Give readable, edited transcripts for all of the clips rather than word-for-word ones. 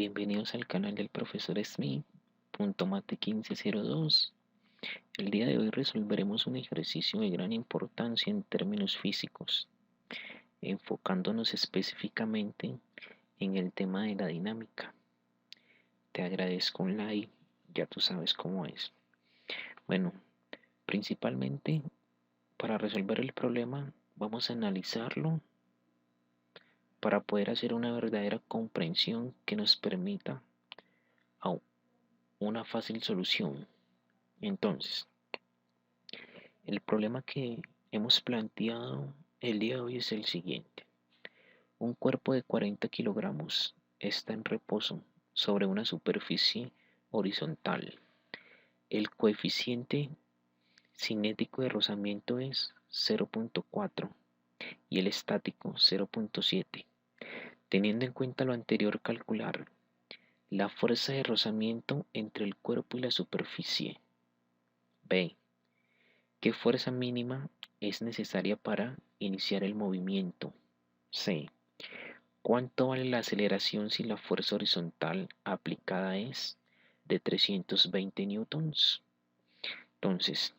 Bienvenidos al canal del profesor Smith, punto mate 1502. El día de hoy resolveremos un ejercicio de gran importancia en términos físicos, enfocándonos específicamente en el tema de la dinámica. Te agradezco un like, ya tú sabes cómo es. Bueno, principalmente para resolver el problema vamos a analizarlo para poder hacer una verdadera comprensión que nos permita una fácil solución. Entonces, el problema que hemos planteado el día de hoy es el siguiente. Un cuerpo de 40 kilogramos está en reposo sobre una superficie horizontal. El coeficiente cinético de rozamiento es 0.4 y el estático 0.7. Teniendo en cuenta lo anterior, calcular la fuerza de rozamiento entre el cuerpo y la superficie. B. ¿Qué fuerza mínima es necesaria para iniciar el movimiento? C. ¿Cuánto vale la aceleración si la fuerza horizontal aplicada es de 320 newtons? Entonces,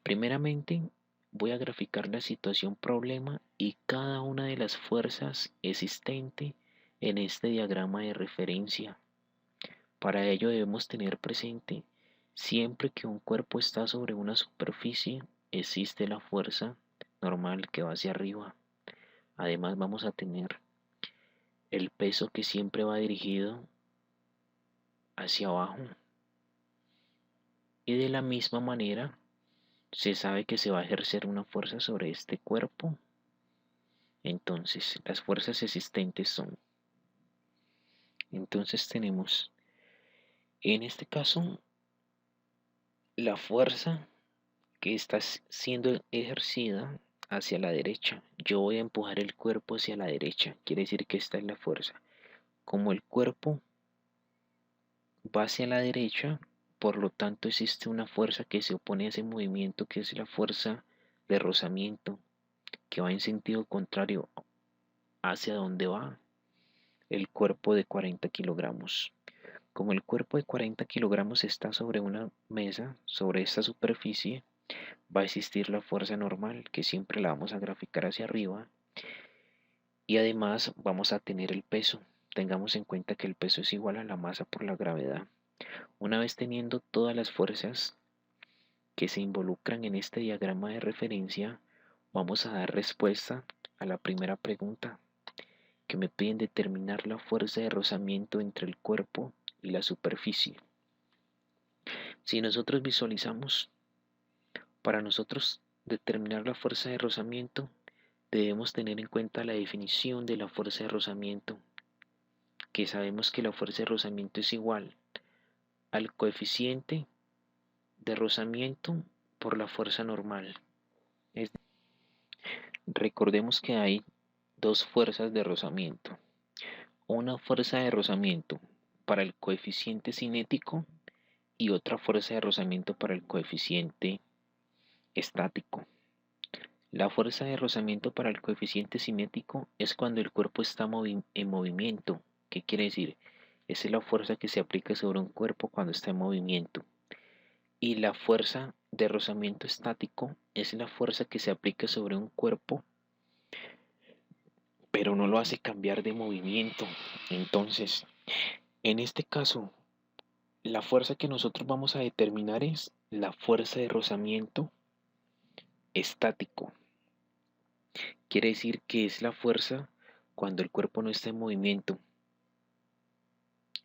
primeramente voy a graficar la situación problema y cada una de las fuerzas existentes en este diagrama de referencia. Para ello debemos tener presente siempre que un cuerpo está sobre una superficie, existe la fuerza normal que va hacia arriba. Además vamos a tener el peso que siempre va dirigido hacia abajo. Y de la misma manera se sabe que se va a ejercer una fuerza sobre este cuerpo. Entonces las fuerzas existentes son. Entonces tenemos en este caso la fuerza que está siendo ejercida hacia la derecha. Yo voy a empujar el cuerpo hacia la derecha. Quiere decir que esta es la fuerza. Como el cuerpo va hacia la derecha, por lo tanto existe una fuerza que se opone a ese movimiento, que es la fuerza de rozamiento, que va en sentido contrario hacia donde va el cuerpo de 40 kilogramos. Como el cuerpo de 40 kilogramos está sobre una mesa, sobre esta superficie, va a existir la fuerza normal, que siempre la vamos a graficar hacia arriba, y además vamos a tener el peso. Tengamos en cuenta que el peso es igual a la masa por la gravedad. Una vez teniendo todas las fuerzas que se involucran en este diagrama de referencia, vamos a dar respuesta a la primera pregunta, que me piden determinar la fuerza de rozamiento entre el cuerpo y la superficie. Si nosotros visualizamos, para nosotros determinar la fuerza de rozamiento, debemos tener en cuenta la definición de la fuerza de rozamiento, que sabemos que la fuerza de rozamiento es igual al coeficiente de rozamiento por la fuerza normal. Recordemos que hay dos fuerzas de rozamiento. Una fuerza de rozamiento para el coeficiente cinético y otra fuerza de rozamiento para el coeficiente estático. La fuerza de rozamiento para el coeficiente cinético es cuando el cuerpo está en movimiento. ¿Qué quiere decir? Esa es la fuerza que se aplica sobre un cuerpo cuando está en movimiento. Y la fuerza de rozamiento estático es la fuerza que se aplica sobre un cuerpo, pero no lo hace cambiar de movimiento. Entonces, en este caso, la fuerza que nosotros vamos a determinar es la fuerza de rozamiento estático. Quiere decir que es la fuerza cuando el cuerpo no está en movimiento.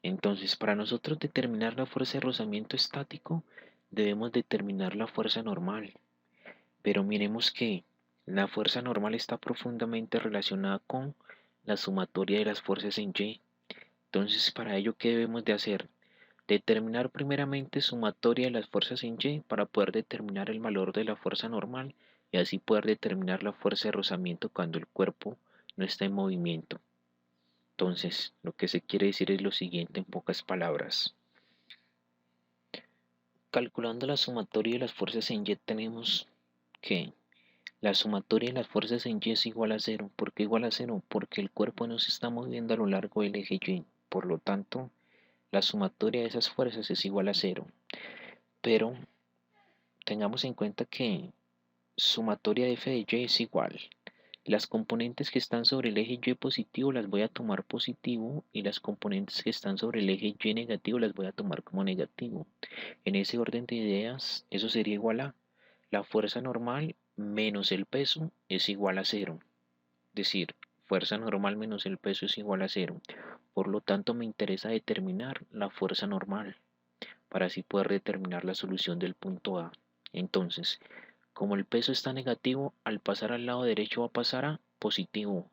Entonces, para nosotros determinar la fuerza de rozamiento estático, debemos determinar la fuerza normal. Pero miremos que la fuerza normal está profundamente relacionada con la sumatoria de las fuerzas en Y. Entonces, para ello, ¿qué debemos de hacer? Determinar primeramente sumatoria de las fuerzas en Y para poder determinar el valor de la fuerza normal y así poder determinar la fuerza de rozamiento cuando el cuerpo no está en movimiento. Entonces, lo que se quiere decir es lo siguiente en pocas palabras. Calculando la sumatoria de las fuerzas en Y tenemos que la sumatoria de las fuerzas en Y es igual a 0. ¿Por qué igual a 0? Porque el cuerpo no se está moviendo a lo largo del eje Y. Por lo tanto, la sumatoria de esas fuerzas es igual a cero. Pero tengamos en cuenta que sumatoria de f de y es igual. Las componentes que están sobre el eje y positivo las voy a tomar positivo y las componentes que están sobre el eje y negativo las voy a tomar como negativo. En ese orden de ideas, eso sería igual a la fuerza normal menos el peso es igual a cero. Es decir, fuerza normal menos el peso es igual a cero. Por lo tanto, me interesa determinar la fuerza normal para así poder determinar la solución del punto A. Entonces, como el peso está negativo, al pasar al lado derecho va a pasar a positivo.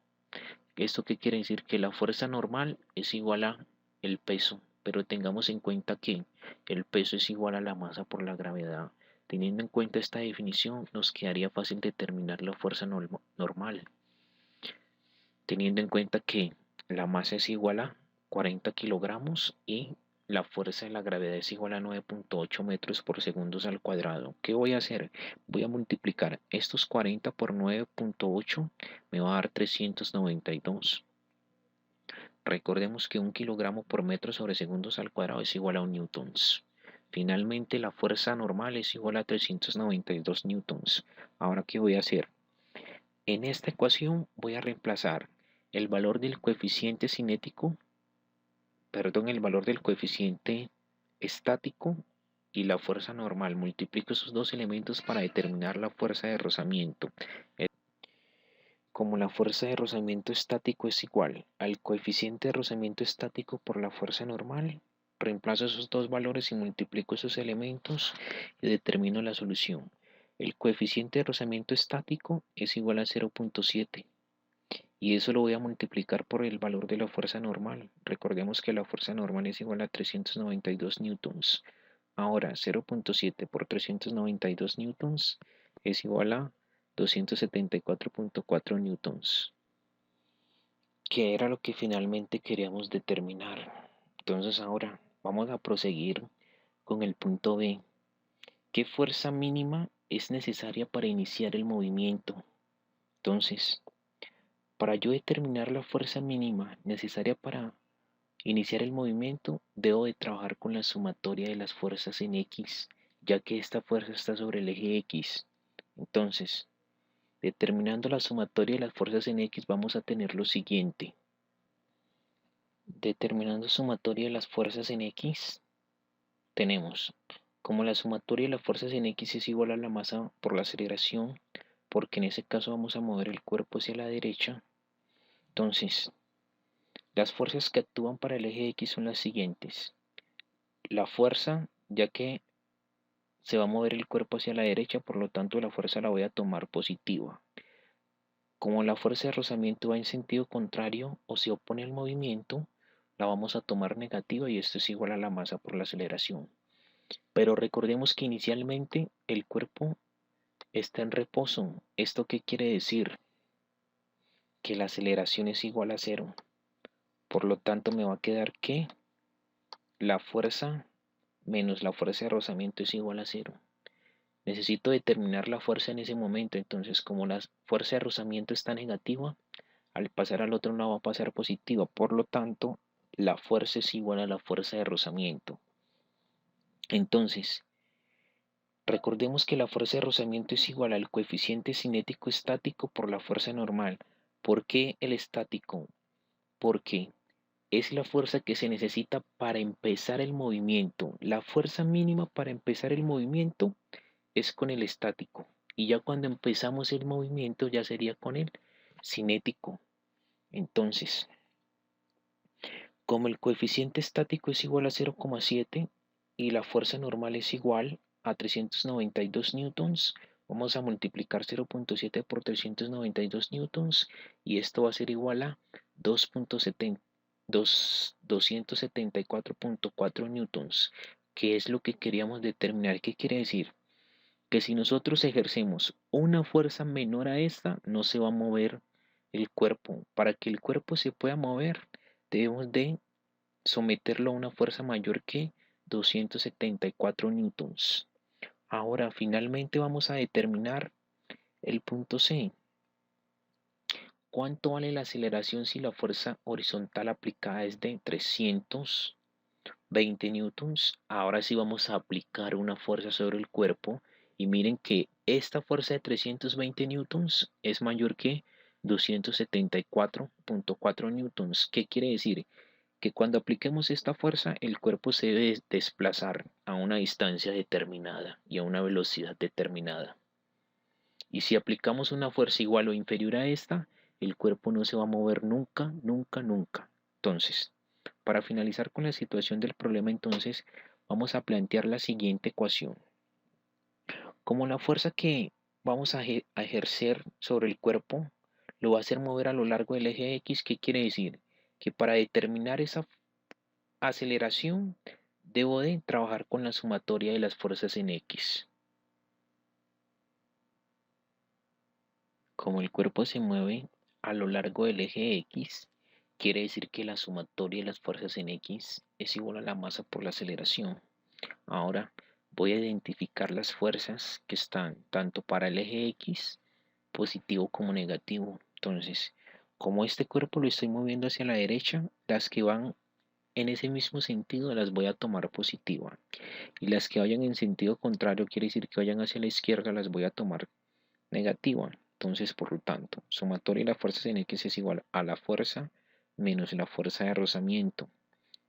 ¿Esto qué quiere decir? Que la fuerza normal es igual a el peso, pero tengamos en cuenta que el peso es igual a la masa por la gravedad. Teniendo en cuenta esta definición, nos quedaría fácil determinar la fuerza normal. Teniendo en cuenta que la masa es igual a 40 kilogramos y la fuerza de la gravedad es igual a 9.8 metros por segundos al cuadrado. ¿Qué voy a hacer? Voy a multiplicar estos 40 por 9.8, me va a dar 392. Recordemos que 1 kilogramo por metro sobre segundos al cuadrado es igual a 1 newtons. Finalmente, la fuerza normal es igual a 392 newtons. Ahora, ¿qué voy a hacer? En esta ecuación voy a reemplazar el valor del coeficiente cinético, el valor del coeficiente estático y la fuerza normal. Multiplico esos dos elementos para determinar la fuerza de rozamiento. Como la fuerza de rozamiento estático es igual al coeficiente de rozamiento estático por la fuerza normal, reemplazo esos dos valores y multiplico esos elementos y determino la solución. El coeficiente de rozamiento estático es igual a 0.7 y eso lo voy a multiplicar por el valor de la fuerza normal. Recordemos que la fuerza normal es igual a 392 newtons. Ahora 0.7 por 392 newtons es igual a 274.4 newtons, que era lo que finalmente queríamos determinar. Entonces ahora vamos a proseguir con el punto B. ¿Qué fuerza mínima es necesaria para iniciar el movimiento? Entonces, para yo determinar la fuerza mínima necesaria para iniciar el movimiento, debo de trabajar con la sumatoria de las fuerzas en X, ya que esta fuerza está sobre el eje X. Entonces, determinando la sumatoria de las fuerzas en X, vamos a tener lo siguiente. Determinando sumatoria de las fuerzas en X, tenemos como la sumatoria de las fuerzas en X es igual a la masa por la aceleración, porque en ese caso vamos a mover el cuerpo hacia la derecha. Entonces, las fuerzas que actúan para el eje X son las siguientes. La fuerza, ya que se va a mover el cuerpo hacia la derecha, por lo tanto la fuerza la voy a tomar positiva. Como la fuerza de rozamiento va en sentido contrario o se opone al movimiento, la vamos a tomar negativa y esto es igual a la masa por la aceleración. Pero recordemos que inicialmente el cuerpo está en reposo. ¿Esto qué quiere decir? Que la aceleración es igual a cero. Por lo tanto me va a quedar que la fuerza menos la fuerza de rozamiento es igual a cero. Necesito determinar la fuerza en ese momento, entonces como la fuerza de rozamiento está negativa, al pasar al otro lado va a pasar positiva, por lo tanto la fuerza es igual a la fuerza de rozamiento. Entonces, recordemos que la fuerza de rozamiento es igual al coeficiente cinético estático por la fuerza normal. ¿Por qué el estático? Porque es la fuerza que se necesita para empezar el movimiento. La fuerza mínima para empezar el movimiento es con el estático. Y ya cuando empezamos el movimiento ya sería con el cinético. Entonces, como el coeficiente estático es igual a 0,7 y la fuerza normal es igual a 392 newtons, vamos a multiplicar 0.7 por 392 newtons y esto va a ser igual a 274.4 newtons, que es lo que queríamos determinar. ¿Qué quiere decir? Que si nosotros ejercemos una fuerza menor a esta, no se va a mover el cuerpo. Para que el cuerpo se pueda mover, debemos de someterlo a una fuerza mayor que 274 newtons. Ahora, finalmente vamos a determinar el punto C. ¿Cuánto vale la aceleración si la fuerza horizontal aplicada es de 320 newtons? Ahora sí vamos a aplicar una fuerza sobre el cuerpo y miren que esta fuerza de 320 newtons es mayor que 274.4 newtons. ¿Qué quiere decir? Que cuando apliquemos esta fuerza, el cuerpo se debe desplazar a una distancia determinada y a una velocidad determinada. Y si aplicamos una fuerza igual o inferior a esta, el cuerpo no se va a mover nunca, nunca, nunca. Entonces, para finalizar con la situación del problema, entonces, vamos a plantear la siguiente ecuación. Como la fuerza que vamos a ejercer sobre el cuerpo lo va a hacer mover a lo largo del eje X, ¿qué quiere decir? Que para determinar esa aceleración debo de trabajar con la sumatoria de las fuerzas en X. Como el cuerpo se mueve a lo largo del eje X, quiere decir que la sumatoria de las fuerzas en X es igual a la masa por la aceleración. Ahora voy a identificar las fuerzas que están tanto para el eje X, positivo como negativo. Entonces, como este cuerpo lo estoy moviendo hacia la derecha, las que van en ese mismo sentido las voy a tomar positiva. Y las que vayan en sentido contrario, quiere decir que vayan hacia la izquierda, las voy a tomar negativa. Entonces, por lo tanto, sumatoria de las fuerzas en X es igual a la fuerza menos la fuerza de rozamiento.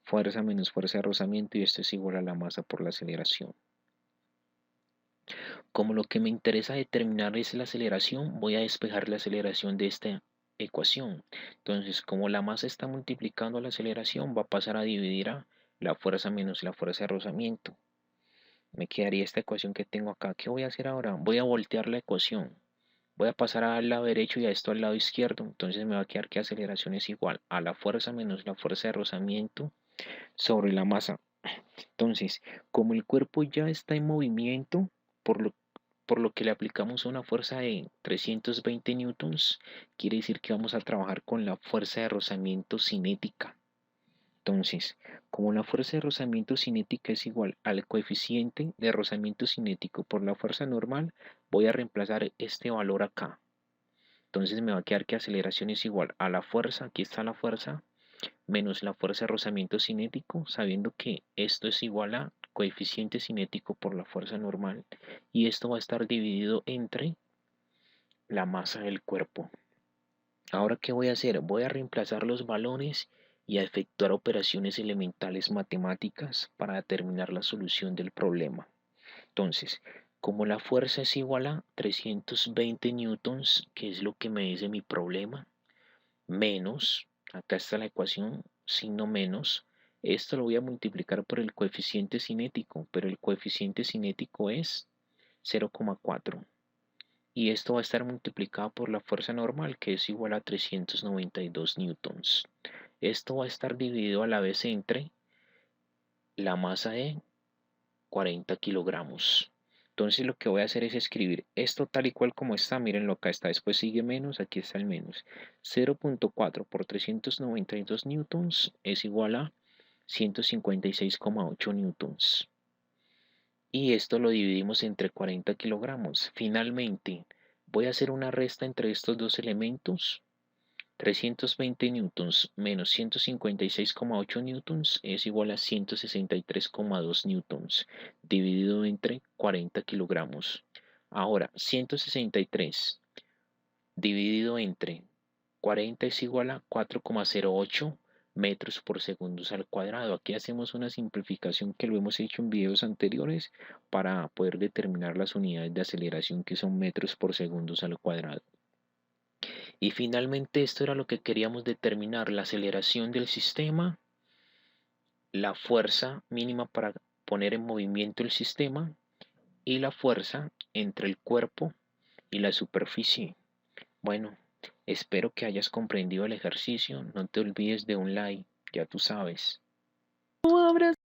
Fuerza menos fuerza de rozamiento, y esto es igual a la masa por la aceleración. Como lo que me interesa determinar es la aceleración, voy a despejar la aceleración de esta ecuación. Entonces, como la masa está multiplicando la aceleración, va a pasar a dividir a la fuerza menos la fuerza de rozamiento. Me quedaría esta ecuación que tengo acá. ¿Qué voy a hacer ahora? Voy a voltear la ecuación. Voy a pasar al lado derecho y a esto al lado izquierdo. Entonces me va a quedar que aceleración es igual a la fuerza menos la fuerza de rozamiento sobre la masa. Entonces, como el cuerpo ya está en movimiento, por lo, por lo que le aplicamos una fuerza de 320 newtons, quiere decir que vamos a trabajar con la fuerza de rozamiento cinética. Entonces, como la fuerza de rozamiento cinética es igual al coeficiente de rozamiento cinético por la fuerza normal, voy a reemplazar este valor acá. Entonces me va a quedar que aceleración es igual a la fuerza, aquí está la fuerza, menos la fuerza de rozamiento cinético, sabiendo que esto es igual a coeficiente cinético por la fuerza normal. Y esto va a estar dividido entre la masa del cuerpo. Ahora, ¿qué voy a hacer? Voy a reemplazar los valores y a efectuar operaciones elementales matemáticas para determinar la solución del problema. Entonces, como la fuerza es igual a 320 newtons, que es lo que me dice mi problema, menos, acá está la ecuación, signo menos, esto lo voy a multiplicar por el coeficiente cinético, pero el coeficiente cinético es 0,4. Y esto va a estar multiplicado por la fuerza normal, que es igual a 392 newtons. Esto va a estar dividido a la vez entre la masa de 40 kilogramos. Entonces lo que voy a hacer es escribir esto tal y cual como está. Mírenlo, acá está, después sigue menos, aquí está el menos. 0,4 por 392 newtons es igual a 156,8 newtons. Y esto lo dividimos entre 40 kilogramos. Finalmente, voy a hacer una resta entre estos dos elementos. 320 newtons menos 156,8 newtons es igual a 163,2 newtons dividido entre 40 kilogramos. Ahora, 163 dividido entre 40 es igual a 4,08 metros por segundo al cuadrado. Aquí hacemos una simplificación que lo hemos hecho en videos anteriores para poder determinar las unidades de aceleración, que son metros por segundo al cuadrado. Y finalmente esto era lo que queríamos determinar: la aceleración del sistema, la fuerza mínima para poner en movimiento el sistema y la fuerza entre el cuerpo y la superficie. Bueno, espero que hayas comprendido el ejercicio. No te olvides de un like, ya tú sabes.